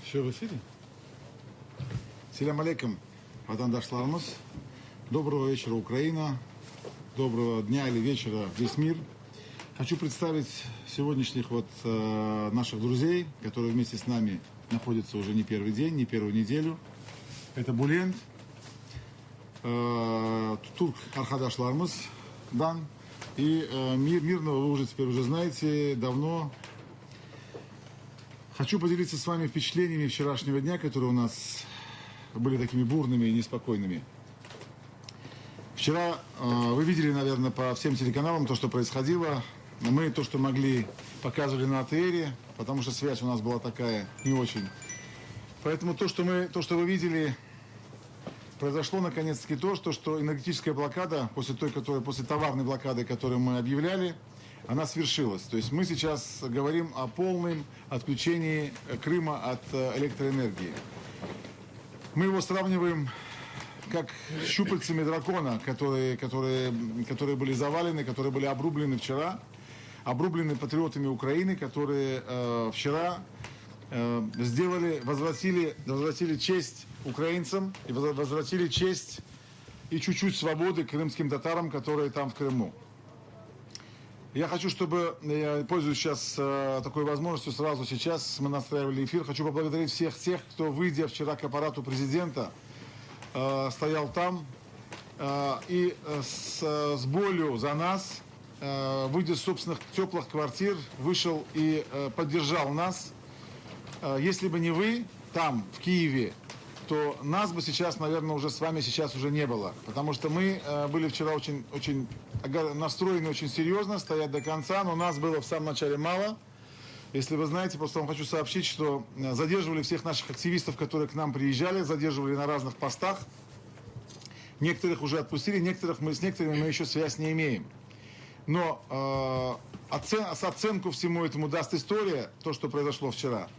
Все в эфире? Селям алейкум, ватандашларымыз. Доброго вечера, Украина. Доброго дня или вечера, весь мир. Хочу представить сегодняшних наших друзей, которые вместе с нами находятся уже не первый день, не первую неделю. Это Булент, Турк Архадашлармыз, Дан. И Мирного вы уже теперь знаете давно. Хочу поделиться с вами впечатлениями вчерашнего дня, которые у нас были такими бурными и неспокойными. Вчера вы видели, наверное, по всем телеканалам то, что происходило. Мы то, что могли, показывали на АТРе, потому что связь у нас была такая не очень. Поэтому то, что вы видели, произошло наконец-таки то, что энергетическая блокада, после товарной блокады, которую мы объявляли, она свершилась. То есть мы сейчас говорим о полном отключении Крыма от электроэнергии. Мы его сравниваем как щупальцами дракона, которые были завалены, которые были обрублены вчера, обрублены патриотами Украины, которые вчера возвратили честь украинцам и возвратили честь и чуть-чуть свободы крымским татарам, которые там в Крыму. Я хочу, я пользуюсь сейчас такой возможностью, сразу сейчас мы настраивали эфир, хочу поблагодарить всех тех, кто, выйдя вчера к аппарату президента, стоял там и с болью за нас, выйдя из собственных теплых квартир, вышел и поддержал нас. Если бы не вы там, в Киеве, то нас бы сейчас, наверное, уже с вами сейчас уже не было. Потому что мы были вчера очень настроены очень серьезно, стоять до конца, но нас было в самом начале мало. Если вы знаете, просто вам хочу сообщить, что задерживали всех наших активистов, которые к нам приезжали, задерживали на разных постах. Некоторых уже отпустили, с некоторыми мы еще связь не имеем. Но оценку всему этому даст история, то, что произошло вчера.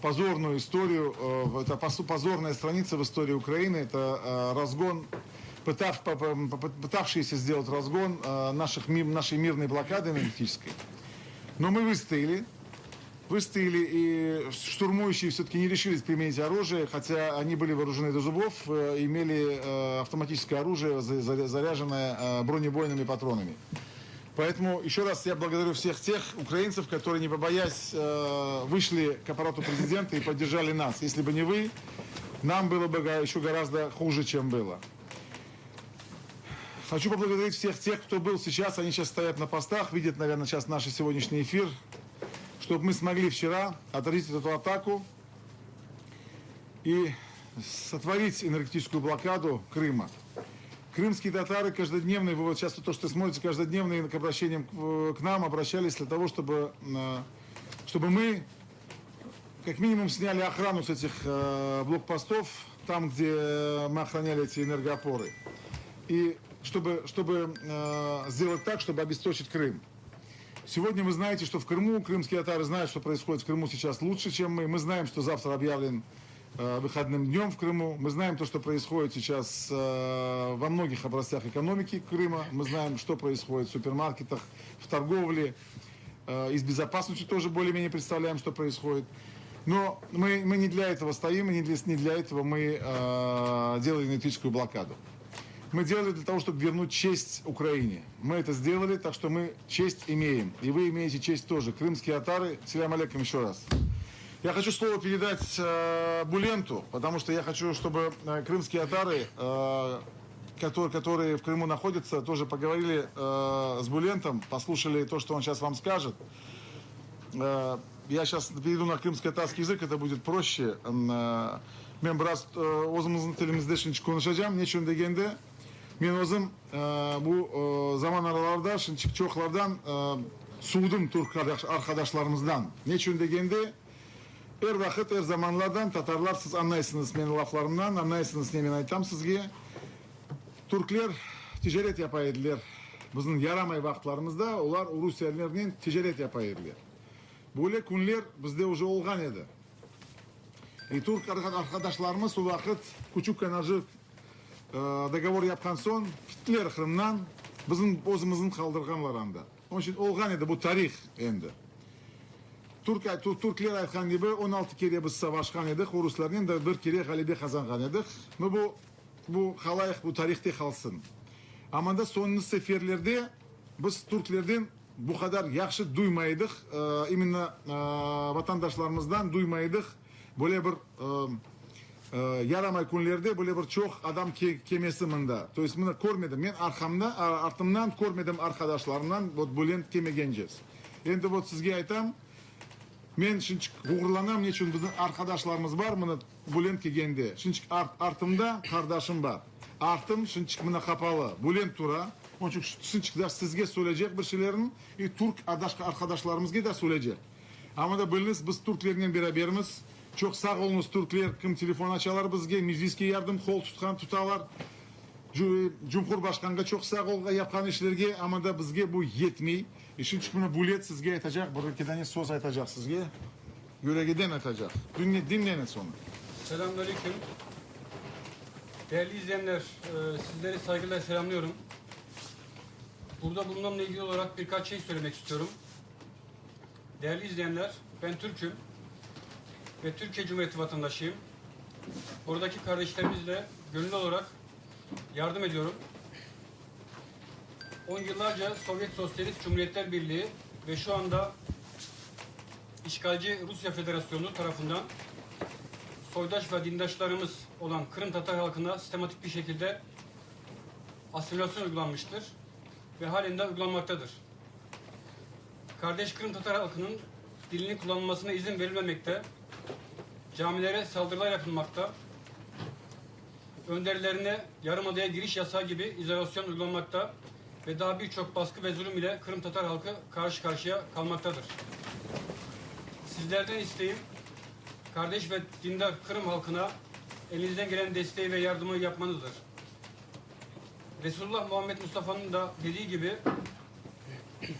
Позорную историю, это позорная страница в истории Украины, это разгон, пытавшиеся сделать разгон нашей мирной блокады энергетической. Но мы выстояли, и штурмующие все-таки не решились применить оружие, хотя они были вооружены до зубов, имели автоматическое оружие, заряженное бронебойными патронами. Поэтому еще раз я благодарю всех тех украинцев, которые, не побоясь, вышли к аппарату президента и поддержали нас. Если бы не вы, нам было бы еще гораздо хуже, чем было. Хочу поблагодарить всех тех, кто был сейчас, они сейчас стоят на постах, видят, наверное, сейчас наш сегодняшний эфир, чтобы мы смогли вчера отразить эту атаку и сотворить энергетическую блокаду Крыма. Крымские татары каждодневные, вы вот сейчас то, что смотрите, каждодневные к обращениям к нам обращались для того, чтобы мы как минимум сняли охрану с этих блокпостов, там, где мы охраняли эти энергоопоры. И чтобы сделать так, чтобы обесточить Крым. Сегодня вы знаете, что в Крыму, крымские татары знают, что происходит в Крыму сейчас лучше, чем мы. Мы знаем, что завтра объявлен выходным днем в Крыму. Мы знаем то, что происходит сейчас во многих областях экономики Крыма. Мы знаем, что происходит в супермаркетах, в торговле. И с безопасностью тоже более-менее представляем, что происходит. Но мы не для этого стоим, и не для этого мы делали энергетическую блокаду. Мы делали для того, чтобы вернуть честь Украине. Мы это сделали, так что мы честь имеем. И вы имеете честь тоже. Крымские татары, селям алейкум еще раз. Я хочу слово передать Буленту, потому что я хочу, чтобы крымские татары, которые в Крыму находятся, тоже поговорили с Булентом, послушали то, что он сейчас вам скажет. Я сейчас перейду на крымско-татарский язык, это будет проще. Мен біраз өзіміздің тілімізде шыншық konuşacağım. Нечен дегенде, мен өзім бұл заман араларда, шыншық çoğlardan suudum Türk arkadaşlarımızdan. Нечен дегенде, Her vakit, her zamanlardan Tatarlar siz anlaysınız benim laflarımdan, anlaysınız ne men aytam sizge. Türkler ticaret yapaydılar. Bizim yaramay vaqtlarımızda ular Rusiyalarla ticaret yapaydılar. Böyle günler bizde уже olgan edi. Türk arkadaşlarımız o vakit küçük kanacık договор yapkan son gittiler Kırım'dan bizim özümüzün kaldırganlar anda. Onun olgan edi bu tarih endi. Turklar aytgan gibi 16 kere biz savaşkan edik, Ruslarla da bir kere galibi kazangan edik. Bu halayık bu tarihte kalsın. Ama da sonuncu seferlerde biz Türklerden bu kadar yaxşı duymaydık. İmенно vatandaşlarımızdan duymaydık. Böyle bir yaramay günlerde böyle bir çok adam kemesi mında. То есть bunu görmedim. Ben arkamdan görmedim arkadaşlarımdan böyle kemegeneceğiz. Endi bu sizge aytam. Men şunçuk uğurlanam ne için bizim arkadaşlarımız var mı Bülent kelgende. Şunçuk artımda kardeşim var. Artım şunçuk mına kapalı. Bülent tura. Onun için şunçuk da sizge söyleyecek bir şeylerin Türk arkadaşlarımızga da söyleyecek. Ama da biliniz biz Türklerden beraberimiz. Çok sağ olunuz Türkler. Kim telefon açalar bizge, müziske yardım kol tutalar. Cumhurbaşkanıga çok sağ ol yapkan işlerge ama da bizge bu yetmiyor. Işin çıkımını bulet sizge aytacak, bir ülkeden söz aytacak sizge. Yüreğiden aytacak. Dinleyin sonra. Selamünaleyküm. Değerli izleyenler, sizleri saygıyla selamlıyorum. Burada bulunmamla ilgili olarak birkaç şey söylemek istiyorum. Değerli izleyenler, ben Türk'üm ve Türkiye Cumhuriyeti vatandaşıyım. Oradaki kardeşlerimizle gönüllü olarak yardım ediyorum. 10 yıllarca Sovyet Sosyalist Cumhuriyetler Birliği ve şu anda işgalci Rusya Federasyonu tarafından soydaş ve dindaşlarımız olan Kırım Tatar halkına sistematik bir şekilde asimilasyon uygulanmıştır ve halen de uygulanmaktadır. Kardeş Kırım Tatar halkının dilinin kullanılmasına izin verilmemekte, camilere saldırılar yapılmakta, önderlerine yarımadaya giriş yasağı gibi izolasyon uygulanmakta ve daha birçok baskı ve zulüm ile Kırım Tatar halkı karşı karşıya kalmaktadır. Sizlerden isteğim, kardeş ve dindar Kırım halkına elinizden gelen desteği ve yardımı yapmanızdır. Resulullah Muhammed Mustafa'nın da dediği gibi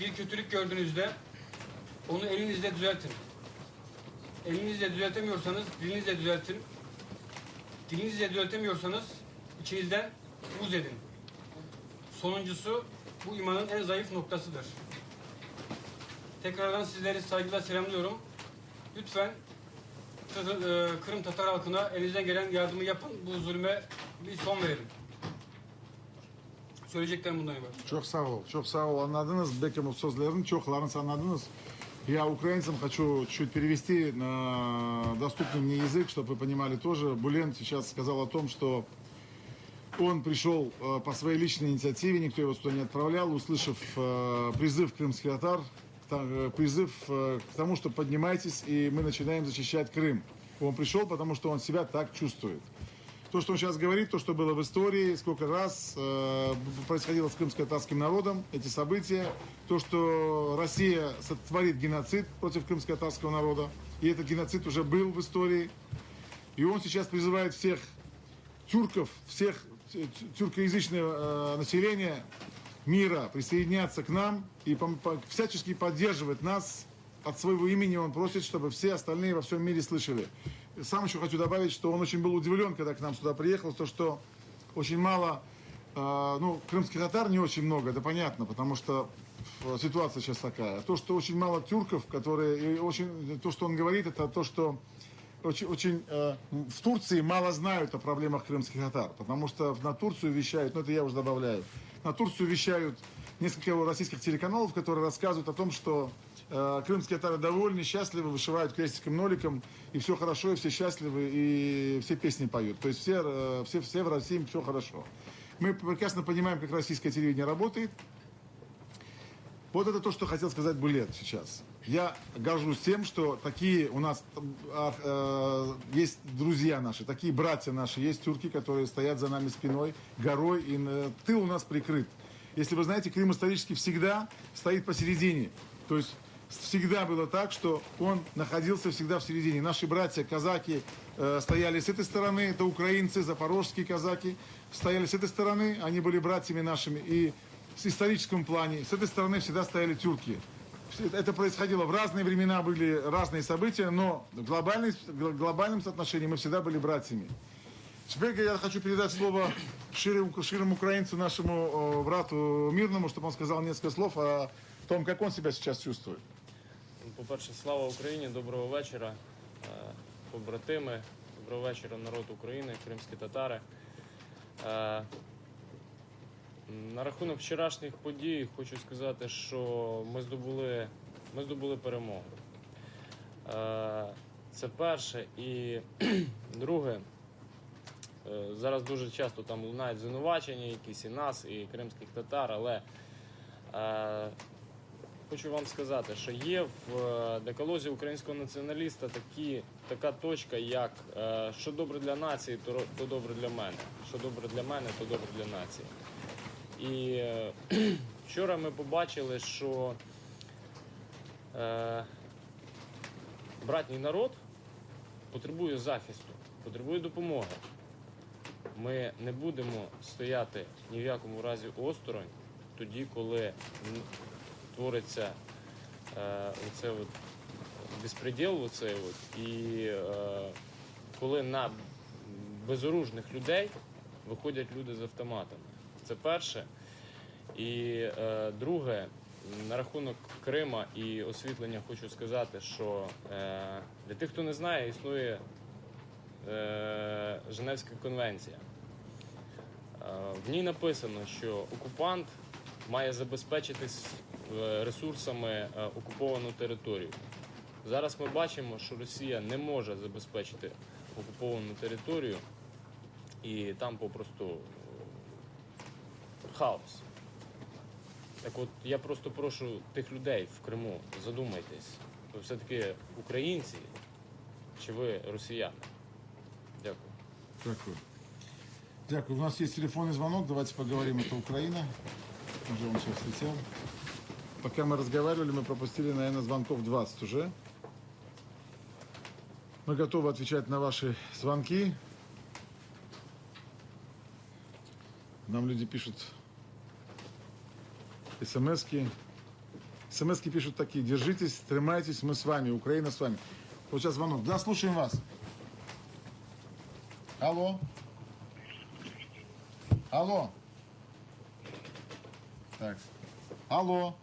bir kötülük gördüğünüzde onu elinizle düzeltin. Elinizle düzeltemiyorsanız dilinizle düzeltin. Dilinizle düzeltemiyorsanız içinizden buz edin. Sonuncusu bu imanın en zayıf noktasıdır. Tekrardan sizleri saygıyla selamlıyorum. Lütfen Kırım Tatar halkına elinizden gelen yardımı yapın. Bu zulme bir son verelim. Söyleyeceklerim bundan ibaret. Çok sağ ol, anladınız. Бекем sözlerini çoklarını anladınız. Я украинцам хочу чуть перевести на доступный мне язык, чтобы вы понимали тоже. Булен сейчас сказал о том, что он пришел по своей личной инициативе, никто его сюда не отправлял, услышав призыв крымских татар, призыв к тому, что поднимайтесь, и мы начинаем защищать Крым. Он пришел, потому что он себя так чувствует. То, что он сейчас говорит, то, что было в истории, сколько раз происходило с крымско-татарским народом, эти события, то, что Россия сотворит геноцид против крымско-татарского народа, и этот геноцид уже был в истории, и он сейчас призывает всех тюрков, всех тюркоязычное население мира присоединяться к нам и всячески поддерживать нас. От своего имени он просит, чтобы все остальные во всем мире слышали. Сам еще хочу добавить, что он очень был удивлен, когда к нам сюда приехал, то, что очень мало, крымских татар не очень много, это понятно, потому что ситуация сейчас такая. То, что очень мало тюрков, то, что он говорит, это то, что в Турции мало знают о проблемах крымских татар, потому что на Турцию вещают, это я уже добавляю, на Турцию вещают несколько российских телеканалов, которые рассказывают о том, что крымские татары довольны, счастливы, вышивают крестиком-ноликом, и все хорошо, и все счастливы, и все песни поют. То есть все в России, все хорошо. Мы прекрасно понимаем, как российское телевидение работает. Вот это то, что хотел сказать Булет сейчас. Я горжусь тем, что такие у нас есть друзья наши, такие братья наши, есть тюрки, которые стоят за нами спиной, горой, и тыл у нас прикрыт. Если вы знаете, Крым исторически всегда стоит посередине. То есть всегда было так, что он находился всегда в середине. Наши братья, казаки, стояли с этой стороны, это украинцы, запорожские казаки, стояли с этой стороны, они были братьями нашими. И в историческом плане с этой стороны всегда стояли тюрки. Это происходило в разные времена, были разные события, но в глобальном соотношении мы всегда были братьями. Теперь я хочу передать слово широму украинцу, нашему брату Мирному, чтобы он сказал несколько слов о том, как он себя сейчас чувствует. По-перше, слава Україні, доброго вечора, побратими, доброго вечора, народ України, кримські татари. На рахунок вчорашніх подій хочу сказати, що ми здобули перемогу. Це перше. І друге, зараз дуже часто там лунають звинувачення якісь і нас, і кримських татар, але хочу вам сказати, що є в декалозі українського націоналіста така точка, як що добре для нації, то добре для мене. Що добре для мене, то добре для нації. І вчора ми побачили, що братній народ потребує захисту, потребує допомоги. Ми не будемо стояти ні в якому разі осторонь тоді, коли твориться оце от безпреділ, оцей от, і коли на безоружних людей виходять люди з автоматами. Це перше. І друге, на рахунок Крима і освітлення хочу сказати, що для тих, хто не знає, існує Женевська конвенція. В ній написано, що окупант має забезпечитись ресурсами окуповану територію. Зараз ми бачимо, що Росія не може забезпечити окуповану територію, і там попросту хаос. Так от, я просто прошу тих людей в Криму, задумайтесь, ви все-таки українці чи ви росіяни? Дякую. Дякую. Дякую. У нас есть телефонный звонок, давайте поговорим, это Украина. Уже он сейчас летел. Пока мы разговаривали, мы пропустили, наверное, звонков 20 уже. Мы готовы отвечать на ваши звонки. Нам люди пишут смс-ки. СМС-ки пишут такие: держитесь, тримайтесь, мы с вами, Украина с вами. Вот сейчас звонок. Да, слушаем вас. Алло. Алло. Так. Алло.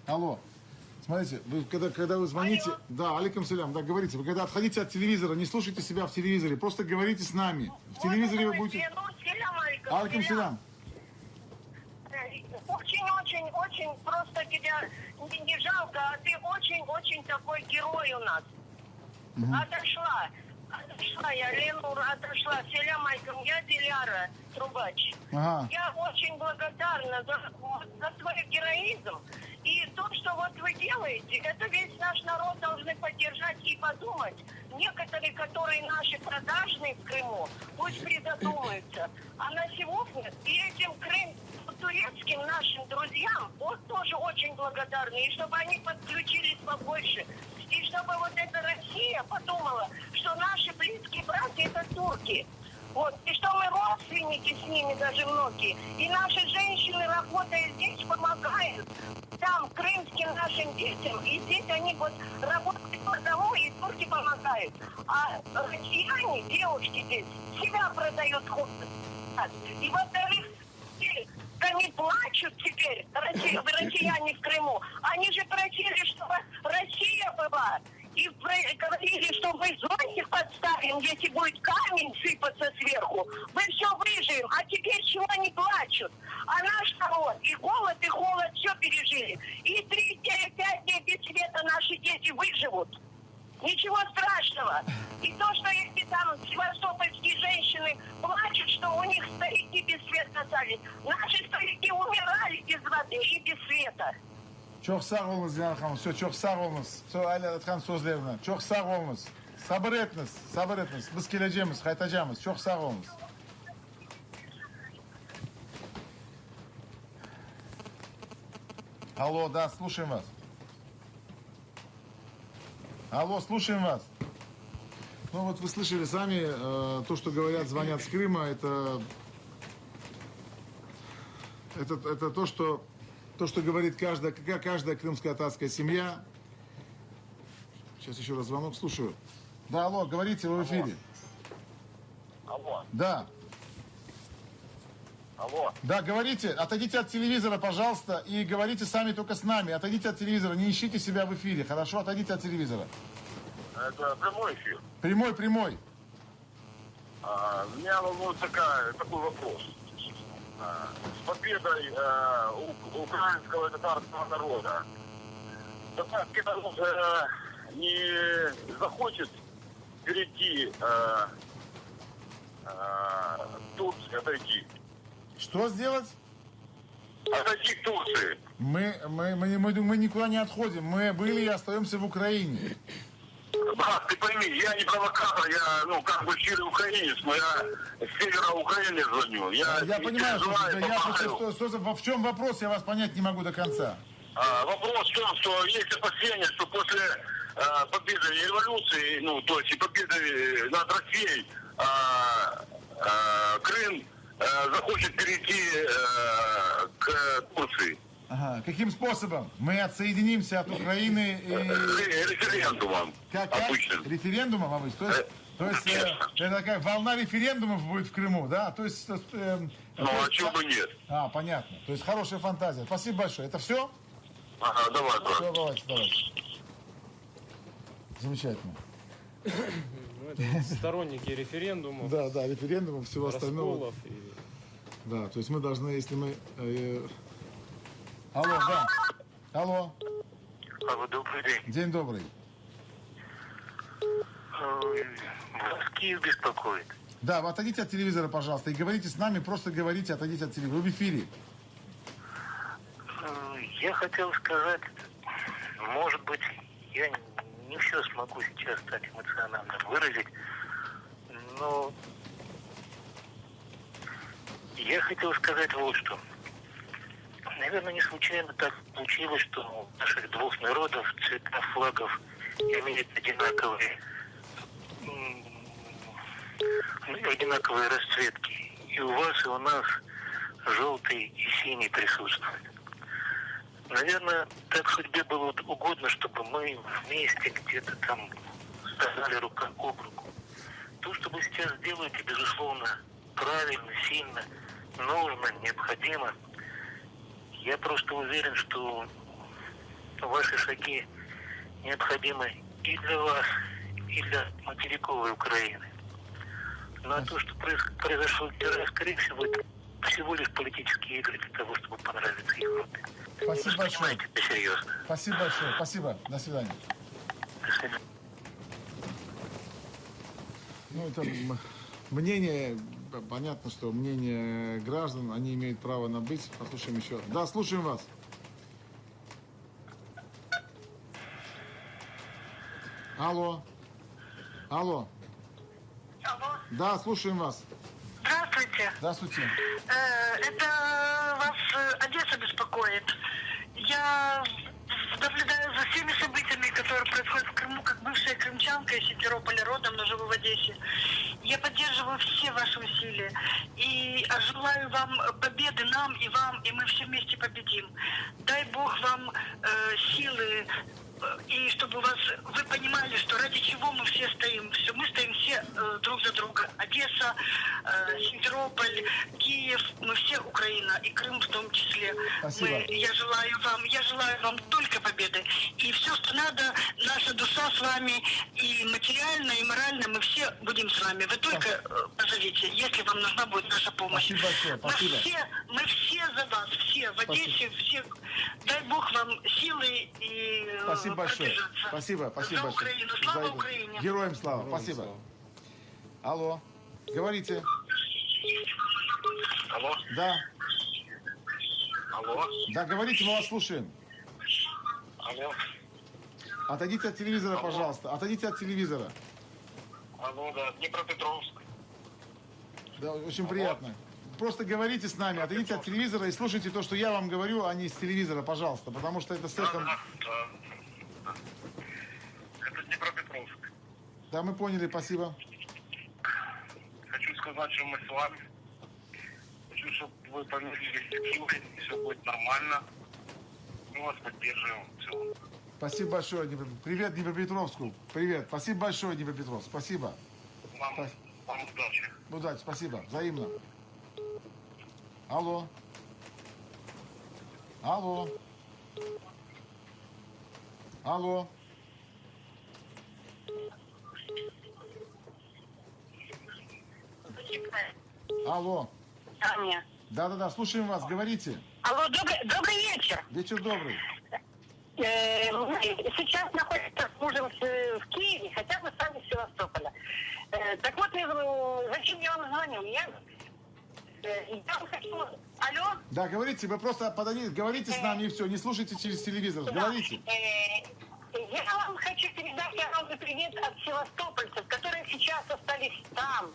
Алло. Смотрите, вы когда вы звоните... Алло. Да, алейкум салям, да, говорите. Вы когда отходите от телевизора, не слушайте себя в телевизоре, просто говорите с нами. В телевизоре вы будете... Алейкум салям. Очень просто тебя не жалко, а ты очень такой герой у нас. Отошла я, Ленур, отошла. Селям алейкум, я Диляра Трубач. Ага. Я очень благодарна за свой героизм. И то, что вот вы делаете, это весь наш народ должны поддержать и подумать. Некоторые, которые наши продажные в Крыму, пусть призадумаются. А на сегодня и этим турецким нашим друзьям вот тоже очень благодарны. И чтобы они подключились побольше. И чтобы вот эта Россия подумала, что наши близкие братья это турки. Вот. И что мы родственники с ними даже многие. И наши женщины, работая здесь, помогают там, крымским нашим детям. И здесь они вот работают по дому, и турки помогают. А россияне, девушки здесь, себя продают. И во-вторых, они плачут теперь, россияне в Крыму. Они же просили, чтобы Россия была. И говорили, что мы зонтик подставим, если будет камень сыпаться сверху. Мы все выживем. А теперь чего они плачут? А наш народ и голод, и холод все пережили. И 3-5 дней без света наши дети выживут. Ничего страшного. И то, что эти там севастопольские женщины плачут, что у них старики без света остались. Наши старики умирали без воды и без света. Çok sağ olunuz Dinar Hanım. Çok sağ olunuz. Alatkan sözlerine. Çok sağ olunuz. Sabır etiniz. Sabır etiniz. Biz geleceğimiz, kaytacağımız. Çok sağ olunuz. Алло, да, слушаем вас. Алло, слушаем вас. Ну вот вы слышали сами, то, что говорят, звонят с Крыма, это то, что говорит каждая крымско-татарская семья. Сейчас еще раз звонок, слушаю. Да, алло, говорите, вы в эфире. Алло. Да. Алло. Да, говорите, отойдите от телевизора, пожалуйста, и говорите сами только с нами. Отойдите от телевизора, не ищите себя в эфире, хорошо? Отойдите от телевизора. Это прямой эфир. Прямой, прямой. Меня волнует такой вопрос. С победой украинского и татарского народа. Татарский народ не захочет перейти Турции, отойти. Что сделать? Отойти к Турции. Мы никуда не отходим. Мы были и остаемся в Украине. Брат, ты пойми, я не провокатор, я, как бы щирый украинец, но я с севера Украины звоню. Я не понимаю, переживаю, что в чем вопрос, я вас понять не могу до конца. Вопрос в том, что есть опасения, что после победы революции, то есть и победы над Россией, Крым захочет перейти к Турции. Ага. Каким способом? Мы отсоединимся от Украины и... Референдумом. Как? Обычным. Референдумом обычно? То есть это такая волна референдумов будет в Крыму, да? То есть... А чего бы нет? Понятно. То есть хорошая фантазия. Спасибо большое. Это все? Ага, давай, брат. Все, давайте. Замечательно. Это сторонники референдумов, Да, референдумов, всего остального. расколов. Да, то есть мы должны, если мы... Алло, да. Алло. Алло, добрый день. День добрый. Вас Киев беспокоит. Да, вы отойдите от телевизора, пожалуйста, и говорите с нами, просто говорите, отойдите от телевизора. Вы в эфире. Я хотел сказать, может быть, я не все смогу сейчас так эмоционально выразить, но я хотел сказать вот что. Наверное, не случайно так получилось, что у наших двух народов цвета флагов имеют одинаковые расцветки. И у вас, и у нас желтый и синий присутствуют. Наверное, так судьбе было угодно, чтобы мы вместе где-то там стояли рука об руку. То, что вы сейчас делаете, безусловно, правильно, сильно, нужно, необходимо. Я просто уверен, что ваши шаги необходимы и для вас, и для материковой Украины. Ну а то, что произошло вчера, скорее всего, это всего лишь политические игры для того, чтобы понравиться Европе. Спасибо большое. Это серьезно. Спасибо большое. Спасибо. До свидания. До свидания. Это мнение, понятно, что мнение граждан, они имеют право на быть. Послушаем еще. Да, слушаем вас. Алло. Алло. Да, слушаем вас. Здравствуйте. Здравствуйте. Это вас Одесса беспокоит. Я наблюдаю за всеми событиями, которые происходят в Крыму, как бывшая крымчанка из Симферополя родом, но живу в Одессе. Я поддерживаю все ваши усилия. И желаю вам победы, нам и вам, и мы все вместе победим. Дай Бог вам силы, и чтобы вы понимали, что ради чего мы все стоим. Мы стоим все друг за друга. Одесса, Симферополь, Киев, мы все Украина, и Крым в том числе. Спасибо. Я желаю вам только победы. И все, что надо, наша душа с вами, и материально, и морально, мы все будем с вами. Вы только позовите, если вам нужна будет наша помощь. Спасибо большое. Спасибо. Мы все за вас, все в Одессе, все. Дай Бог вам силы и Спасибо большое. продержаться. Спасибо За большое. Украину. Слава За это. Украине. Героям слава. Спасибо. Алло. Говорите. Алло. Да. Алло. Да, говорите, мы вас слушаем. Алло. Отойдите от телевизора, пожалуйста. Отойдите от телевизора. Алло, да. Днепропетровск. Да, очень приятно. Просто говорите с нами, отойдите от телевизора и слушайте то, что я вам говорю, а не с телевизора, пожалуйста. Потому что это с эхом... Да. Это Днепропетровск. Да, мы поняли, спасибо. Хочу сказать, что мы с вами. Хочу, чтобы вы помирились с силой, и все будет нормально. Мы вас поддерживаем. Все. Спасибо большое, Привет Днепропетровску. Привет. Спасибо большое, Днепропетровск. Спасибо. Вам удачи. Удачи, спасибо. Взаимно. Алло. Алло. Алло. Алло. Таня. Да-да-да, слушаем вас, говорите. Алло, добрый вечер. Вечер добрый. Мы сейчас находимся с мужем в Киеве, хотя мы сами из Севастополя. Так вот, зачем я вам звоню? Я вам хочу... Алло? Да, говорите, вы просто подойдите, говорите с нами и все, не слушайте через телевизор, говорите. Я вам хочу передать огромный привет от севастопольцев, которые сейчас остались там.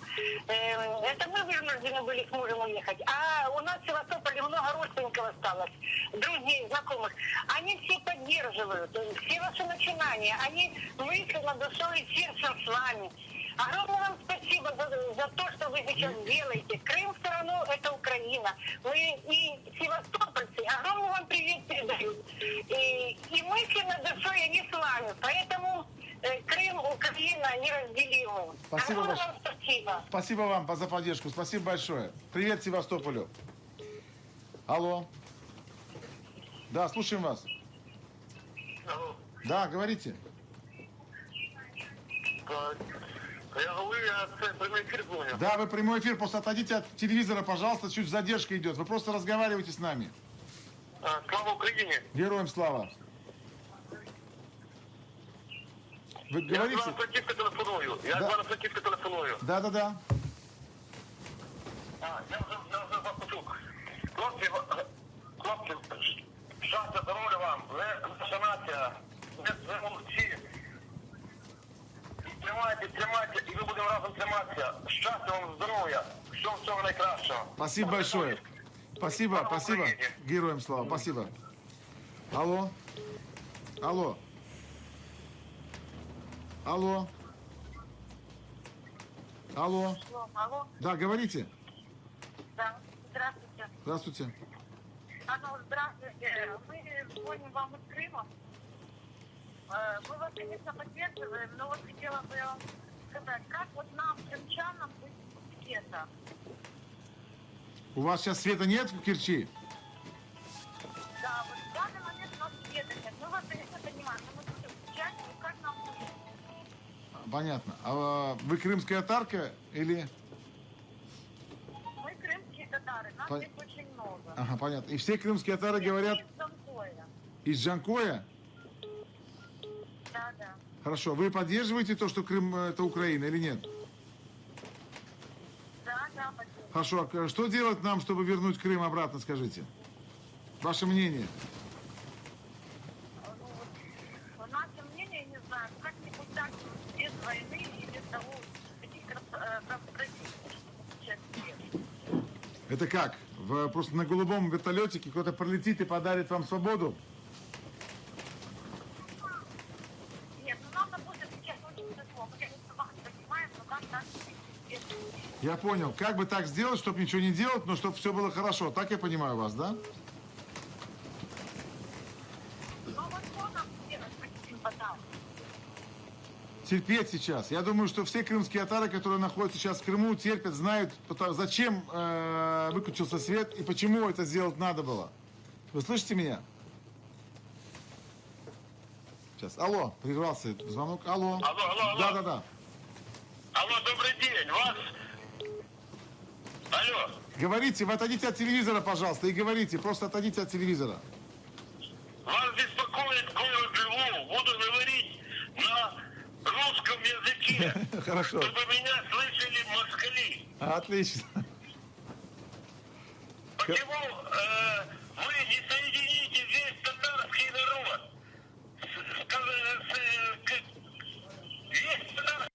Это мы вынуждены были с мужем уехать. А у нас в Севастополе много родственников осталось, друзей, знакомых. Они все поддерживают, все ваши начинания. Они мысленно, душой и сердцем с вами. Огромное вам спасибо за то, что вы сейчас делаете. Крым все равно это Украина. Мы и севастопольцы огромный вам привет передают. И мысленно душой они с вами. Поэтому Крым, Украина неразделимы. Спасибо Огромное большое. вам спасибо. Спасибо вам за поддержку, спасибо большое. Привет Севастополю. Алло. Да, слушаем вас. Алло. Да, говорите. Я говорю, я прямой эфир звоню. Да, вы прямой эфир, просто отойдите от телевизора, пожалуйста, чуть задержка идет. Вы просто разговаривайте с нами. Слава Украине. Героям слава. Вы Я говорите? з Франківська телефоную. Я Да. з Франківська телефоную. Да-да-да. Я вже вас почув. Хлопці, щастя, здоров'я вам. Ви наша нація. Ви молодці. Тримайте, і ми будемо разом триматися. Щастя вам, здоров'я. Всього найкращого. Спасибо большое. Спасибо, Слава спасибо. Украине. Героям слава, спасибо. Алло. Алло. Алло. Алло. Алло, Да, говорите. да, здравствуйте. Здравствуйте. Алло, здравствуйте. Мы звоним вам из Крыма. Мы вас, конечно, поддерживаем, но вот хотела бы я вам сказать, как вот нам, крымчанам, быть света? У вас сейчас света нет в Керчи? Да, вот в данный момент у нас света нет. Мы вас, конечно, понимаем, но мы тут крымчане, и как нам быть? Понятно. А вы крымская татарка или... Мы крымские татары, нас Пон- здесь очень много. Ага, понятно. И все крымские татары говорят Из Замкоя. из Джанкоя? Да, да. Хорошо. Вы поддерживаете то, что Крым это Украина или нет? Да, да, поддерживаем. Хорошо. А что делать нам, чтобы вернуть Крым обратно, скажите? Ваше мнение? Ну, вот, наше мнение, не знаю, как-нибудь так, без войны и без того, каких-то правопроводителей, чтобы сейчас нет. Это как? Просто на голубом вертолетике кто-то пролетит и подарит вам свободу? Нет, ну нам, допустим, сейчас очень тяжело. Мы, конечно, вас понимаем, но как так без Я понял. Как бы так сделать, чтобы ничего не делать, но чтобы все было хорошо. Так я понимаю вас, да? Ну вот что нам делать, каким потом? Терпеть сейчас. Я думаю, что все крымские татары, которые находятся сейчас в Крыму, терпят, знают, зачем выключился свет и почему это сделать надо было. Вы слышите меня? Сейчас. Алло, прервался звонок. Алло. Алло. Да-да-да. Алло, добрый день. Вас... Алло. Говорите, вы отойдите от телевизора, пожалуйста, и говорите. Просто отойдите от телевизора. Вас беспокоит город Львов. Буду говорить на русском языке, Хорошо. чтобы меня слышали москали. Отлично. Почему вы не соедините весь татарский народ? Весь татарский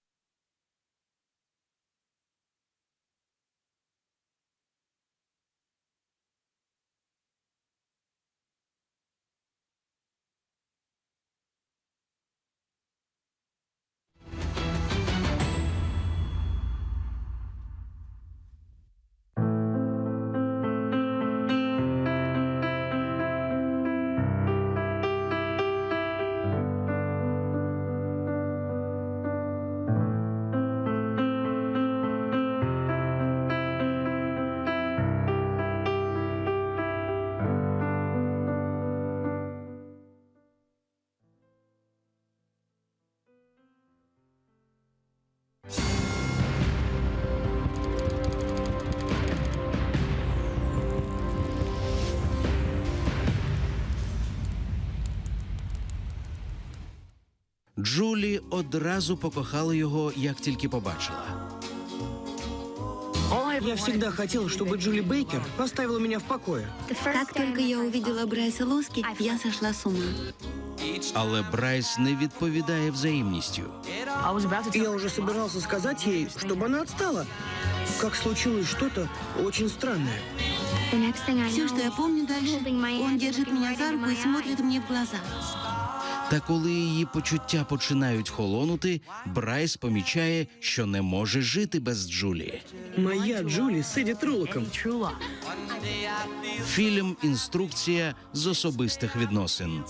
Джулі одразу покохала його, як тільки побачила. Я всегда хотел, чтобы Джули Бейкер оставила меня в покое. Как только я увидела Брайса Лоски, я сошла с ума. Але Брайс не відповідає взаємністю. Я уже собирался сказать ей, чтобы она отстала. Как случилось что-то очень странное. Все, что я помню дальше, он держит меня за руку и смотрит мне в глаза. Та коли її почуття починають холонути, Брайс помічає, що не може жити без Джулі. Моя Джули с Эдди Трулоком. Фільм «Інструкція з особистих відносин».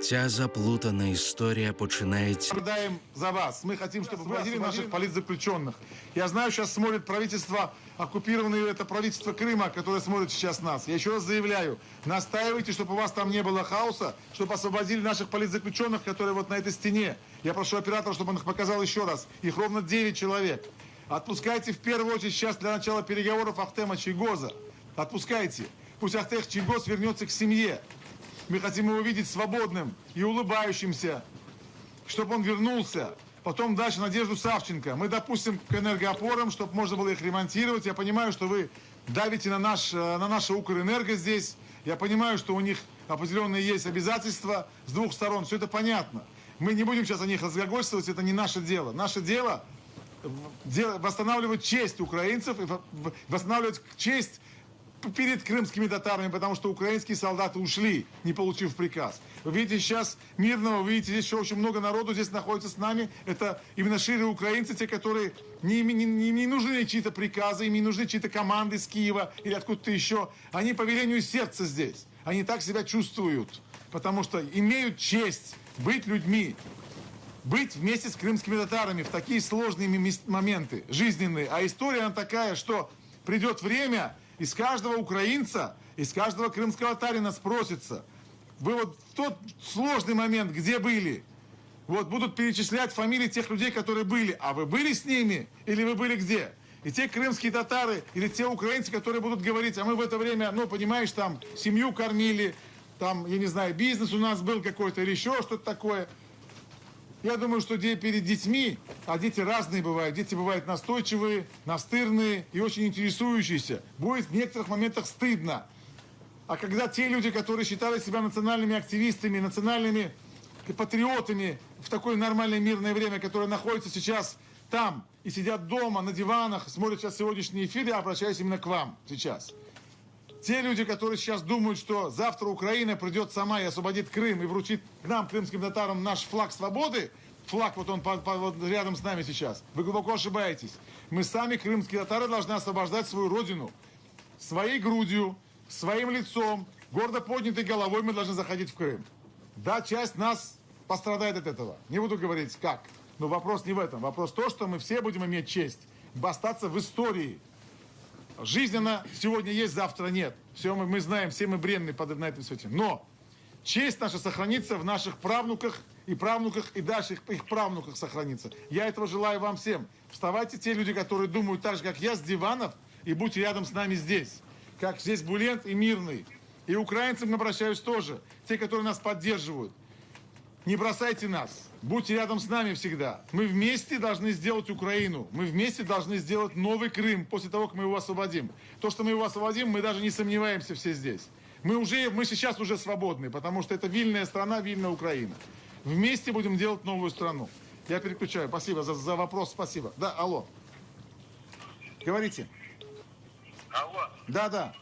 Ця заплутана історія починається Наблюдаем за вас. Мы хотим, чтобы вы освободили наших политзаключенных. Я знаю, сейчас смотрит правительство, оккупированное это правительство Крыма, которое смотрит сейчас нас. Я еще раз заявляю, настаивайте, чтобы у вас там не было хаоса, чтобы освободили наших политзаключенных, которые вот на этой стене. Я прошу оператора, чтобы он их показал еще раз. Их ровно 9 человек. Отпускайте в первую очередь сейчас для начала переговоров Ахтема Чийгоза. Отпускайте. Пусть Ахтем Чийгоз вернется к семье. Мы хотим его видеть свободным и улыбающимся, чтобы он вернулся. Потом дальше Надежду Савченко. Мы допустим к энергоопорам, чтобы можно было их ремонтировать. Я понимаю, что вы давите на наше Укрэнерго здесь. Я понимаю, что у них определенные есть обязательства с двух сторон. Все это понятно. Мы не будем сейчас о них разглагольствовать, это не наше дело. Наше дело восстанавливать честь украинцев и восстанавливать честь перед крымскими татарами, потому что украинские солдаты ушли, не получив приказ. Вы видите сейчас мирного, вы видите здесь еще очень много народу здесь находится с нами. Это именно шире украинцы, те, которые не нужны чьи-то приказы, им не нужны чьи-то команды с Киева или откуда-то еще. Они по велению сердца здесь. Они так себя чувствуют, потому что имеют честь быть людьми, быть вместе с крымскими татарами в такие сложные моменты жизненные. А история она такая, что придет время, из каждого украинца, из каждого крымского татарина спросится: вы вот в тот сложный момент, где были, вот будут перечислять фамилии тех людей, которые были. А вы были с ними или вы были где? И те крымские татары или те украинцы, которые будут говорить: а мы в это время, ну, понимаешь, там, семью кормили, там, я не знаю, бизнес у нас был какой-то или еще что-то такое. Я думаю, что перед детьми, а дети разные бывают, дети бывают настойчивые, настырные и очень интересующиеся, будет в некоторых моментах стыдно. А когда те люди, которые считали себя национальными активистами, национальными патриотами в такое нормальное мирное время, которые находятся сейчас там и сидят дома на диванах, смотрят сейчас сегодняшний эфир, я обращаюсь именно к вам сейчас. Те люди, которые сейчас думают, что завтра Украина придет сама и освободит Крым и вручит нам, крымским татарам, наш флаг свободы, флаг вот он вот рядом с нами сейчас, вы глубоко ошибаетесь. Мы сами, крымские татары, должны освобождать свою родину. Своей грудью, своим лицом, гордо поднятой головой мы должны заходить в Крым. Да, часть нас пострадает от этого. Не буду говорить как. Но вопрос не в этом. Вопрос в том, что мы все будем иметь честь остаться в истории. Жизнь, она сегодня есть, завтра нет. Все мы знаем, все мы бренны на этом свете. Но честь наша сохранится в наших правнуках, и дальше их правнуках сохранится. Я этого желаю вам всем. Вставайте те люди, которые думают так же, как я, с диванов, и будьте рядом с нами здесь. Как здесь Булент и Мирный. И украинцам обращаюсь тоже. Те, которые нас поддерживают. Не бросайте нас. Будьте рядом с нами всегда. Мы вместе должны сделать Украину. Мы вместе должны сделать новый Крым после того, как мы его освободим. То, что мы его освободим, мы даже не сомневаемся все здесь. Мы сейчас уже свободны, потому что это вильная страна, вильная Украина. Вместе будем делать новую страну. Я переключаю. Спасибо за вопрос. Спасибо. Да, алло. Говорите. Алло, Да.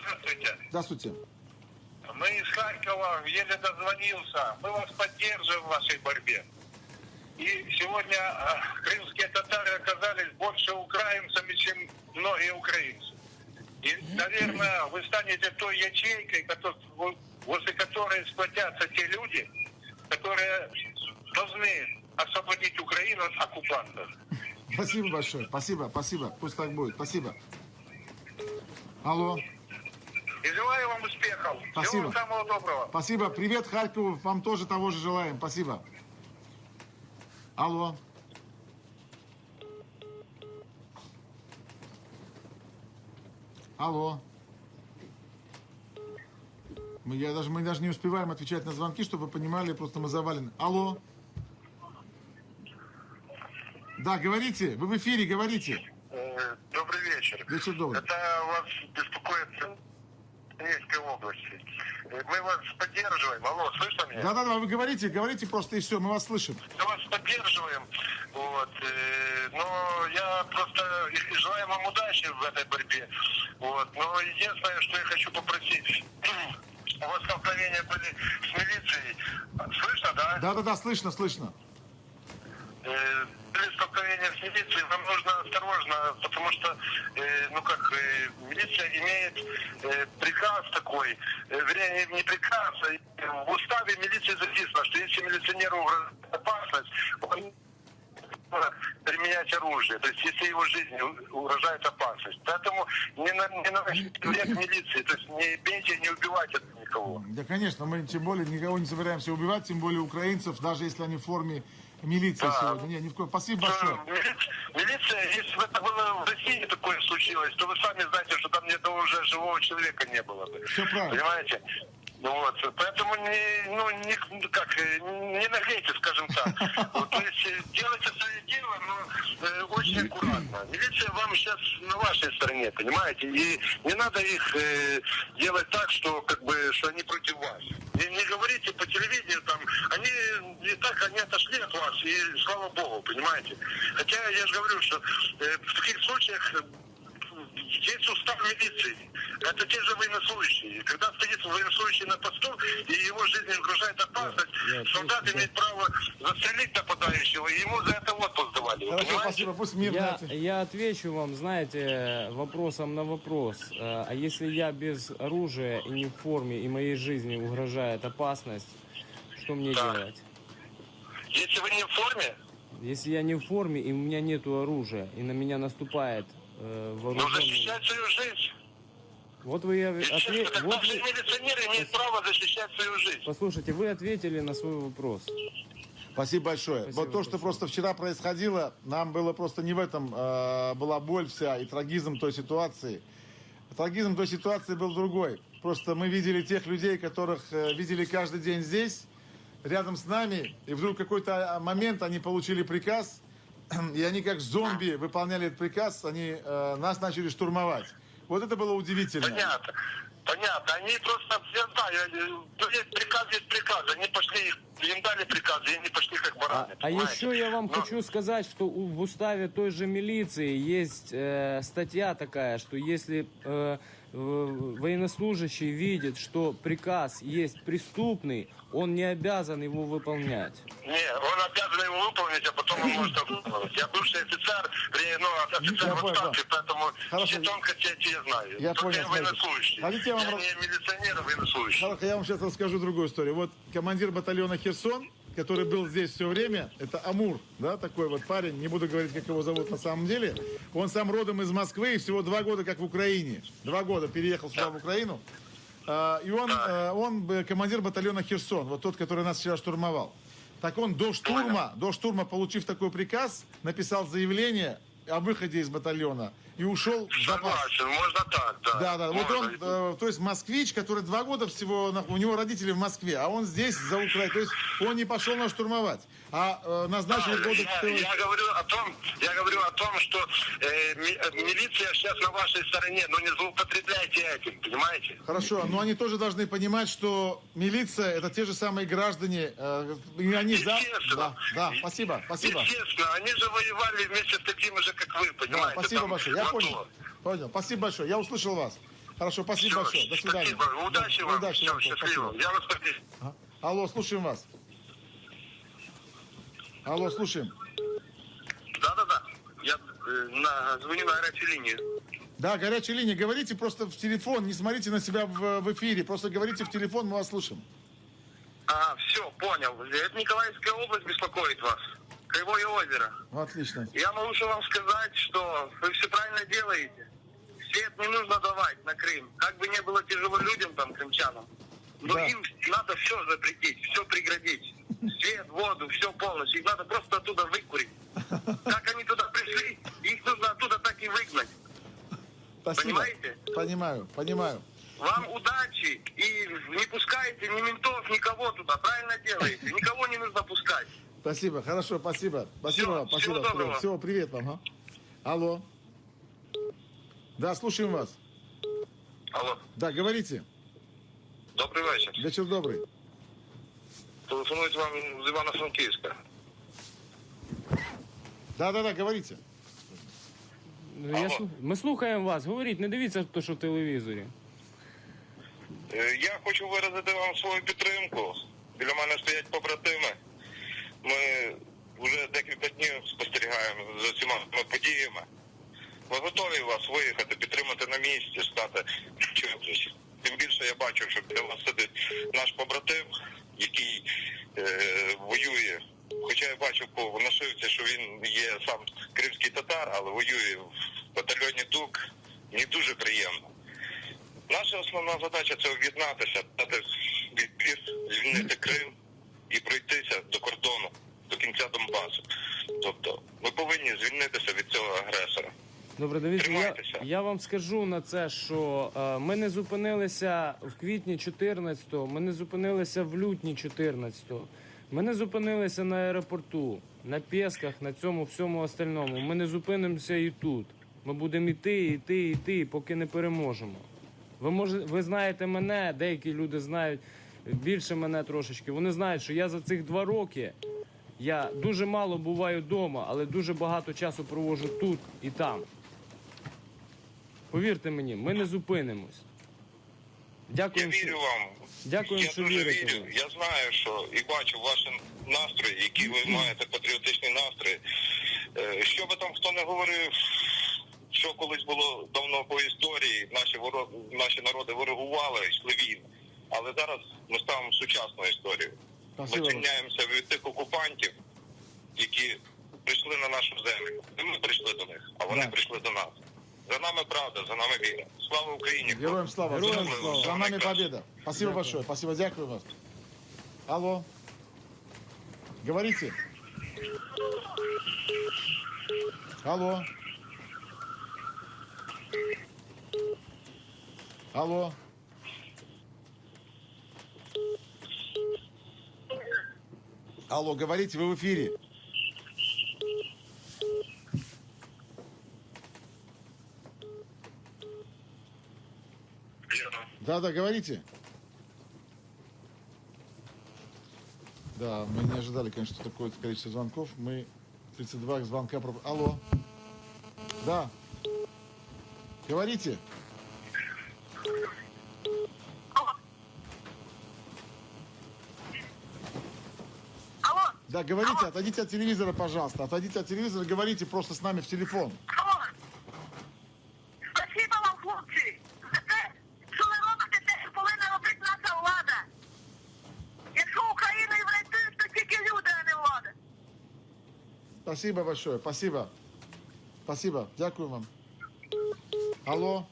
здравствуйте. Здравствуйте. Мы из Харькова, еле дозвонился. Мы вас поддерживаем в вашей борьбе. И сегодня крымские татары оказались больше украинцами, чем многие украинцы. И, наверное, вы станете той ячейкой, возле которой сплотятся те люди, которые должны освободить Украину от оккупантов. Спасибо большое. Спасибо. Пусть так будет. Спасибо. Алло. И желаю вам успехов. Спасибо. Всего самого доброго. Спасибо. Привет Харькову. Вам тоже того же желаем. Спасибо. Алло. Алло. Мы даже не успеваем отвечать на звонки, чтобы вы понимали, просто мы завалены. Алло. Да, говорите, вы в эфире, говорите. Добрый вечер. Вечер добрый. Это вас беспокоит Донецкой области. Мы вас поддерживаем. Алло, слышно меня? Да, вы говорите просто и все, мы вас слышим. Мы вас поддерживаем. Вот. Но я просто желаю вам удачи в этой борьбе. Вот. Но единственное, что я хочу попросить. У вас столкновения были с милицией. Слышно, да? Да, слышно. При столкновении с милицией вам нужно осторожно, потому что, милиция имеет приказ такой, вернее, не приказ, а в уставе милиции записано, что если милиционеру угрожает опасность, он применять оружие, то есть если его жизни угрожает опасность. Поэтому не наносите вред милиции, то есть не бейте, не убивайте никого. Да, конечно, мы тем более никого не собираемся убивать, тем более украинцев, даже если они в форме милиции сегодня. Не, ни в коем. Спасибо большое. Милиция, если бы это было в России такое случилось, то вы сами знаете, что там ни одного уже живого человека не было бы. Все правильно. Понимаете? Вот. Поэтому не наглейте, скажем так. Вот, то есть делайте свое дело, но очень аккуратно. Милиция вам сейчас на вашей стороне, понимаете? И не надо их делать так, что что они против вас. Не говорите по телевидению, там, они отошли от вас, и слава богу, понимаете? Хотя я же говорю, что в таких случаях есть устав милиции. Это те же военнослужащие. Когда стоит военнослужащий на посту, и его жизни угрожает опасность, солдат имеет право застрелить нападающего, и ему за это отпуск давали. Вы Хорошо, понимаете? спасибо, пусть мирно. Я отвечу вам, знаете, вопросом на вопрос. А если я без оружия и не в форме, и моей жизни угрожает опасность, что мне делать? Если вы не в форме, Если я не в форме, и у меня нету оружия, и на меня наступает вооруженный... защищать свою жизнь. Вот вы Естественно, каждый милиционер имеет право защищать свою жизнь. Послушайте, вы ответили на свой вопрос. Спасибо большое. Спасибо Вот то, что большое. просто вчера происходило, нам было просто не в этом была боль вся и трагизм той ситуации. Трагизм той ситуации был другой. Просто мы видели тех людей, которых видели каждый день здесь, рядом с нами, и вдруг в какой-то момент они получили приказ, и они как зомби выполняли этот приказ, они нас начали штурмовать. Вот это было удивительно. Понятно. Они просто, я знаю, есть приказ. Они пошли, им дали приказ, и они пошли как бараны. А еще я вам хочу сказать, что в уставе той же милиции есть статья такая, что если военнослужащий видит, что приказ есть преступный, он не обязан его выполнять. Не, он обязан его выполнить, а потом он может выполнить. Я бывший офицер, офицер в отставке, поэтому все тонкости эти я знаю. Я понял, я военнослужащий. Хотите, Я не милиционер, а военнослужащий. Хорошо, я вам сейчас расскажу другую историю. Вот командир батальона Херсон, который был здесь все время, это Амур, да, такой вот парень, не буду говорить, как его зовут на самом деле. Он сам родом из Москвы и всего 2 года как в Украине. 2 года переехал сюда в Украину. И он командир батальона Херсон, вот тот, который нас вчера штурмовал. Так он до штурма, получив такой приказ, написал заявление о выходе из батальона и ушел в запас. Согласен, можно так, да. Да. Вот он, то есть москвич, который 2 года всего, у него родители в Москве, а он здесь за Украину. То есть он не пошел нас штурмовать, а назначили года... Я говорю о том, что милиция сейчас на вашей стороне, но не злоупотребляйте этим, понимаете? Хорошо, но они тоже должны понимать, что милиция это те же самые граждане, и они за... Да, спасибо. Естественно, они же воевали вместе с такими же, как вы, понимаете? Да, спасибо большое, я понял. Спасибо большое, я услышал вас. Хорошо, спасибо большое, до свидания. Спасибо, удачи вам, все, счастливо. Я вас поддержу. Алло, слушаем вас. Алло, слушаем. Да. Я звоню на горячую линию. Да, горячая линия. Говорите просто в телефон, не смотрите на себя в эфире. Просто говорите в телефон, мы вас слушаем. Все, понял. Это Николаевская область беспокоит вас. Кривое озеро. Отлично. Я могу вам сказать, что вы все правильно делаете. Свет не нужно давать на Крым. Как бы не было тяжело людям, там, крымчанам. Но Да. им надо все запретить, все преградить. Свет, воду, все полностью. Их надо просто оттуда выкурить. Как они туда пришли, их нужно оттуда так и выгнать. Спасибо. Понимаете? Понимаю. Вам удачи и не пускайте ни ментов, никого туда. Правильно делаете. Никого не нужно пускать. Спасибо, хорошо, спасибо. Спасибо Всё, вам, всего спасибо. доброго. Всего, привет вам. А? Алло. Да, слушаем вас. Алло, Да, говорите. добрий вечір. Вечер добрый. Телефонують вам з Івано-Франківська. Да, говорите. Ми слухаємо вас. Говоріть, не дивіться то, що в телевізорі. Я хочу виразити вам свою підтримку. Біля мене стоять побратими. Ми вже декілька днів спостерігаємо за цими подіями. Ми готові вас виїхати, підтримати на місці, стати чимось. Тим більше я бачу, що біля вас сидить наш побратим, який воює. Хоча я бачу по нашивці, що він є сам кримський татар, але воює в батальйоні ДУК. Мені дуже приємно. Наша основна задача – це об'єднатися, дати відпір, звільнити Крим і пройтися до кордону, до кінця Донбасу. Тобто ми повинні звільнитися від цього агресора. Добре, дивіться, Тримайтеся. я вам скажу на це, що ми не зупинилися в квітні 14-го, ми не зупинилися в лютні 14-го, ми не зупинилися на аеропорту, на Пєсках, на цьому всьому остальному. Ми не зупинимося і тут. Ми будемо йти, поки не переможемо. Ви знаєте мене, деякі люди знають більше мене трошечки. Вони знають, що я за цих 2 роки, я дуже мало буваю вдома, але дуже багато часу проводжу тут і там. Повірте мені, ми не зупинимось. Я Дякую, вірю вам. Дякую, Я що дуже вірите вірю. в нас. Я знаю, що і бачу ваші настрої, які ви маєте патріотичні настрої. Що би там хто не говорив, що колись було давно по історії, наші народи ворогували, йшли війни. Але зараз ми ставимо сучасну історію. Ми Спасибо. звільняємося від тих окупантів, які прийшли на нашу землю. Не ми прийшли до них, а вони Да. прийшли до нас. За нами правда, за нами віра. Слава Україні! Героям слава. Героям За слава. За нами победа. Спасибо большое. Спасибо, дякую вас. Алло. Говорите. Алло. Алло. Алло, говорите, вы в эфире. Да, говорите. Да, мы не ожидали, конечно, такое количество звонков. Мы 32 звонка... Алло. Да. Говорите. Алло, Да, говорите, отойдите от телевизора, пожалуйста. Отойдите от телевизора, говорите просто с нами в телефон. алло. Спасибо вам, хлопці, за те, що ви робите те, що повинна робити наша влада. Якщо Україною врятують, то тільки люди, а не влада. Спасибо большое, спасибо. Спасибо, дякую вам. Алло.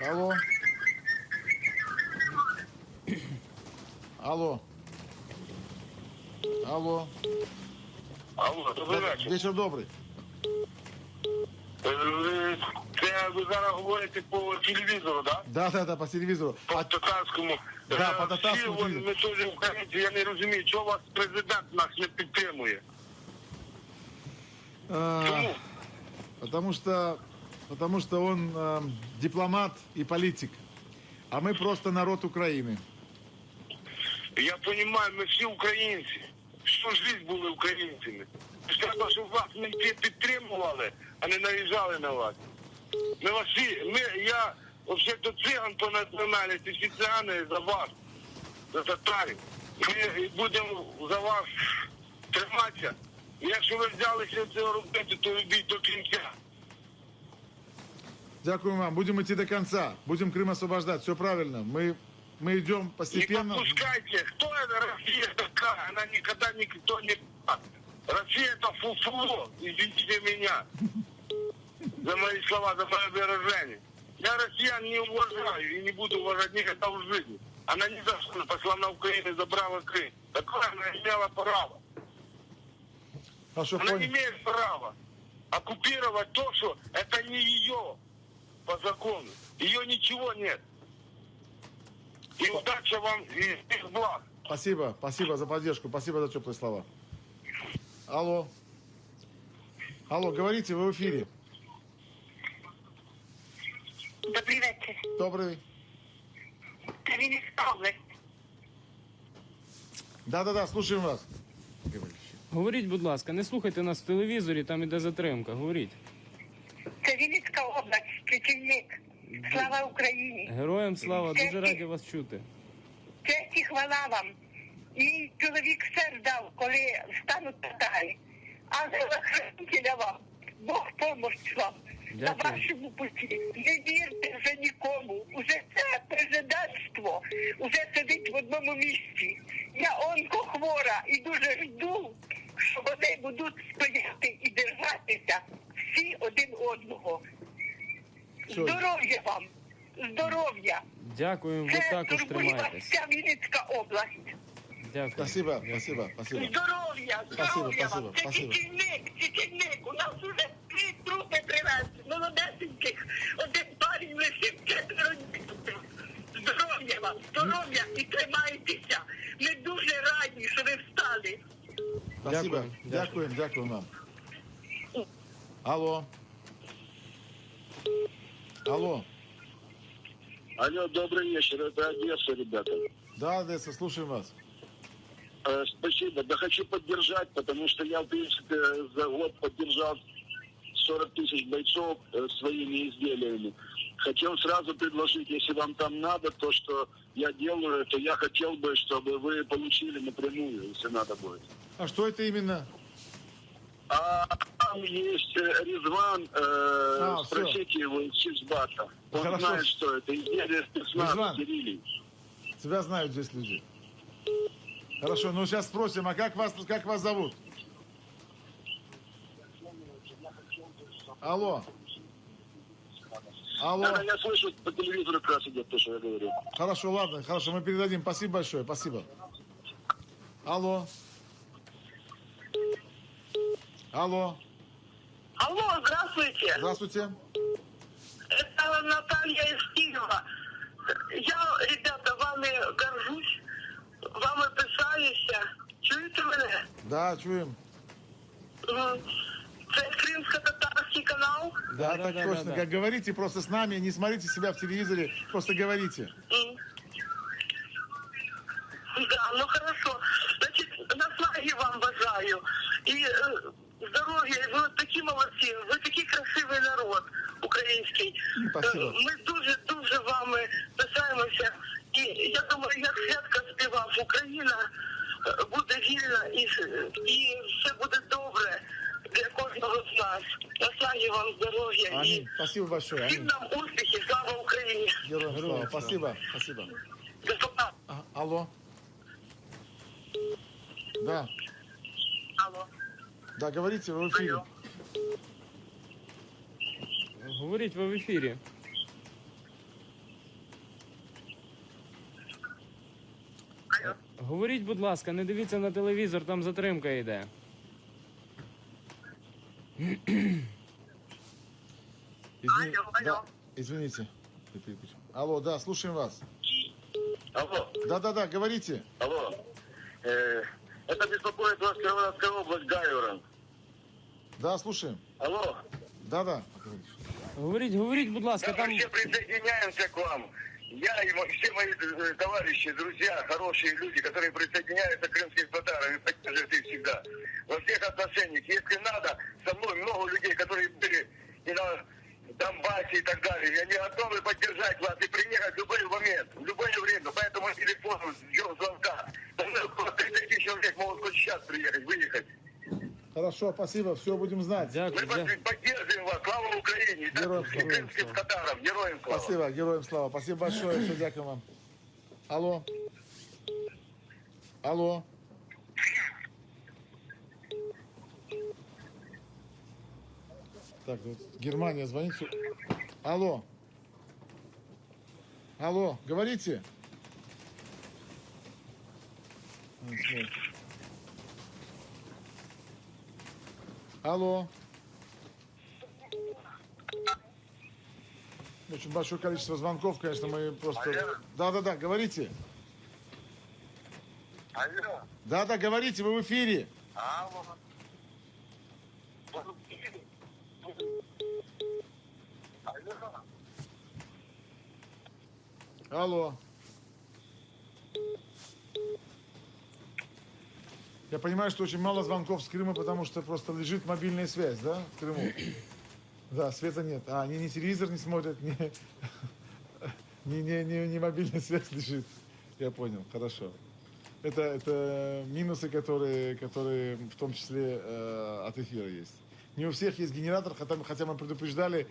Алло. Алло. Алло. Алло, добрий вечір. Вечер добрый. Це ви зараз говорите по телевізору, так? Да, по телевизору. По татарському. Да, по татарському Всі телевізору. ми теж українці, я не розумію, чого вас президент нас не підтримує. Чому? Потому что он дипломат и политик. А мы просто народ Украины. Я розумію, ми всі українці. Всю життя були українцями. Треба, щоб вас не підтримували, а не наїжджали на вас. Ми вас всі, я взагалі до циган по національності, всі цигани за вас, за татарів. Ми будемо за вас триматися. І якщо ви взялися цього робити, то робіть до кінця. Дякую вам. Будем идти до конца. Будем Крым освобождать. Все правильно. Мы идем Не постепенно. подпускайте. Кто это Россия такая? Она никогда никто не... Россия это фуфло. Извините меня. За мои слова, за мое выражение. Я россиян не уважаю и не буду уважать никогда в жизни. Она ни за что пошла на Украину и забрала Крым. Такое она имела право. Хорошо, Она не понял. имеет права оккупировать то, что это не ее по закону. Ее ничего нет. И удачи вам, и всех благ. Спасибо, спасибо за поддержку, спасибо за теплые слова. Алло. Алло, говорите, вы в эфире. Добрый вечер. Добрый. Это Винницкая область. Да-да-да, слушаем вас. Говоріть, будь ласка, не слухайте нас в телевізорі, там іде затримка. Говоріть. Це Вінницька область, Печільник. Слава Україні. Героям слава, дуже раді вас чути. Честь і хвала вам. Мій чоловік все ждав, коли стануть татари. Ангела-хранителя вам. Бог помощь вам. На Дякую. вашому путі. Не вірте вже нікому. Уже це президентство. Уже сидить в одному місці. Я онкохвора і дуже жду, що вони будуть стояти і держатися всі один одного. Все. Здоров'я вам! Здоров'я! Дякуємо, ви Це також турбує вас тримайтесь. вся Вінницька область. Дякую. Спасибо, спасибо, спасибо. Здоров'я, Спасибо, здоров'я спасибо, вам. Це спасибо. Чечільник. У нас уже 3 трупи привезли, молодесеньких. Один парень лишив 4 дітей. Здоров'я вам, здоров'я і тримайтеся. Ми дуже раді, що ви встали. Спасибо, Дякую. дякуем, дякуем вам. Алло. Алло. Алло, добрый вечер. Это Одесса, ребята. Да, Одесса, слушаем вас. Спасибо. Да хочу поддержать, потому что я, в принципе, за год поддержал 40 тысяч бойцов своими изделиями. Хотел сразу предложить, если вам там надо то, что я делаю, то я хотел бы, чтобы вы получили напрямую, если надо будет. А что это именно? А там есть Резван, всё. спросите его из Чизбата. Он Хорошо. знает, что это изделие спецназа Резван. Кириллий. Тебя знают здесь люди. Хорошо, ну сейчас спросим, а как вас зовут? Алло. Алло. Да, я слышу, по телевизору как раз идет то, что я говорю. Хорошо, ладно, хорошо, мы передадим. Спасибо большое, спасибо. Алло. Алло. Алло, здравствуйте. Здравствуйте. Это Наталья из Киева. Я, ребята, вами горжусь, вами пишаюся. Чуєте мене? Да, чуем. Це кримсько-татарський канал. Да, Да, так да, точно. да, да. Как говорите просто с нами, не смотрите себя в телевизоре, просто говорите. Да, ну хорошо. Значить, наснаги вам бажаю. І здоров'я, ви такі молодці, ви такий красивий народ український. Спасибо. Ми дуже вами пишаємося. І я думаю, як святка співав, Україна буде вільна і все буде добре для кожного з нас. Наснаги вам здоров'я Аминь. і Спасибо большое. всім Аминь. нам успіхів. Слава Україні! Героям слава. Спасибо, спасибо. До побачення. Алло. Да, Алло. да, говорите, вы в эфире. Алло. Говоріть, ви в ефірі. Алло. Говоріть, будь ласка, не дивіться на телевізор, там затримка йде. Извини- Алло, алло. Да, извините. Алло, да, слушаем вас. Алло, Да, говорите. алло. Это беспокоит вас Кировоградская область, Гайворон. Да, слушаем. Алло. Да. Говоріть, будь ласка, Да, там... мы все присоединяемся к вам. Я и все мои товарищи, друзья, хорошие люди, которые присоединяются к крымским татарам и поддерживают их всегда. Во всех отношениях. Если надо, со мной много людей, которые были и на Донбассе и так далее. И они готовы поддержать вас и приехать в любой момент, в любое время. Поэтому телефон ждем звонка. Около 30 человек могут хоть сейчас приехать, выехать. Хорошо, спасибо, все будем знать. Мы Дякую. поддерживаем вас. Слава Украине! Героям И слава. крымским татарам. Героям слава! Спасибо, героям слава. Спасибо большое, все, дякую вам. Алло. Алло. Так, вот Германия звонит. Алло. Алло, говорите. Он смотрит. Алло. Очень большое количество звонков, конечно, мы просто... Да, говорите. Алло. Да, говорите, вы в эфире. Алло. Алло. Я понимаю, что очень мало звонков с Крыма, потому что просто лежит мобильная связь, да, в Крыму? Да, света нет. А, они ни телевизор не смотрят, ни мобильная связь лежит. Я понял, хорошо. Это минусы, которые в том числе от эфира есть. Не у всех есть генератор, хотя мы предупреждали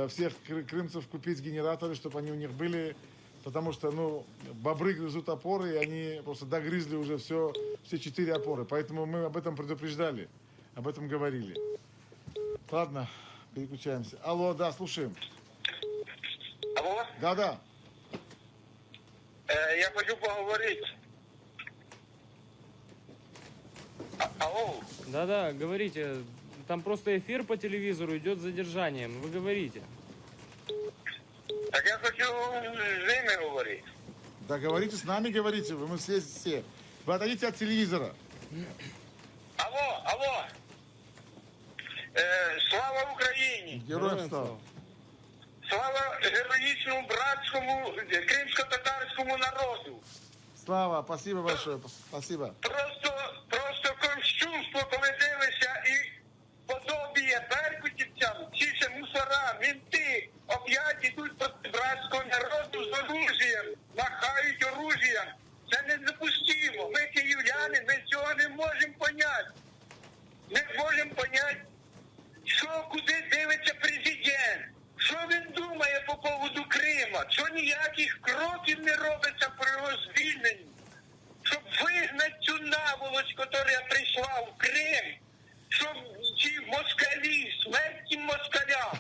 всех крымцев купить генераторы, чтобы они у них были, потому что, ну, бобры грызут опоры, и они просто догрызли уже все 4 опоры. Поэтому мы об этом предупреждали, об этом говорили. Ладно, переключаемся. Алло, да, слушаем. Алло? Да. Я хочу поговорить. Алло? Да, говорите. Там просто эфир по телевизору идет с задержанием. Вы говорите. Так я хочу с ними говорить. Да, говорите, с нами говорите, мы все. Вы отойдите от телевизора. Алло. Слава Україні! Героям слава. Слава героїчному братському кримсько-татарському народу! Слава, спасибо большое, спасибо. Просто кощунство, коли дивишся і подобіє беркутівцям, ці ще мусора, мінти, оп'ять ідуть проти братського народу з оружієм, махають оружієм. Це недопустимо. Ми київляни, ми цього не можемо поняти. Не можемо поняти, що куди дивиться президент. Що він думає по поводу Крима? Що ніяких кроків не робиться про його звільнення? Щоб вигнати цю наволоч, яка прийшла в Крим, щоб ці москалі, смерті москалям.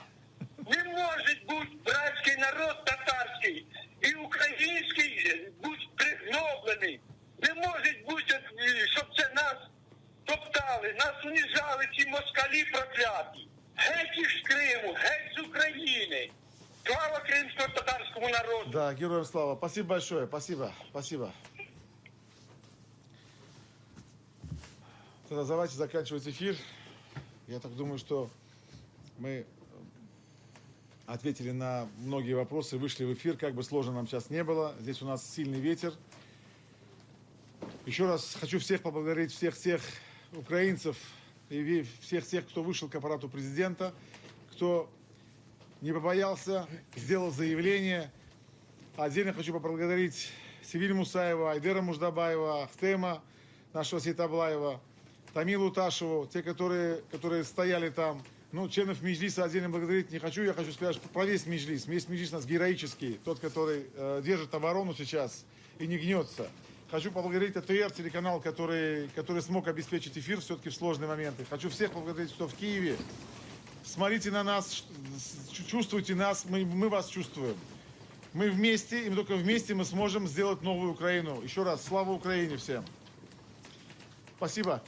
Не може бути братський народ татарський і український бути пригноблений. Не може бути, щоб це нас топтали, нас уніжали ці москалі прокляті. Геть із Криму, геть з України. Слава кримсько-татарському народу! Да, героям слава. Спасибо большое, спасибо. Тогда давайте заканчивать эфир. Я так думаю, что мы ответили на многие вопросы, вышли в эфир, как бы сложно нам сейчас не было. Здесь у нас сильный ветер. Еще раз хочу всех поблагодарить, всех украинцев и всех тех, кто вышел к аппарату президента, кто не побоялся, сделал заявление. Отдельно хочу поблагодарить Севиль Мусаева, Айдера Муждабаева, Ахтема, нашего Сейтаблаева, Тамилу Ташеву, те, которые стояли там. Ну, членов Меджлиса отдельно благодарить не хочу. Я хочу сказать, что про весь Меджлис. Весь Меджлис у нас героический, тот, который держит оборону сейчас и не гнется. Хочу поблагодарить АТР, телеканал, который смог обеспечить эфир все-таки в сложные моменты. Хочу всех поблагодарить, кто в Киеве. Смотрите на нас, чувствуйте нас, мы вас чувствуем. Мы вместе, и только вместе мы сможем сделать новую Украину. Еще раз, слава Украине всем. Спасибо.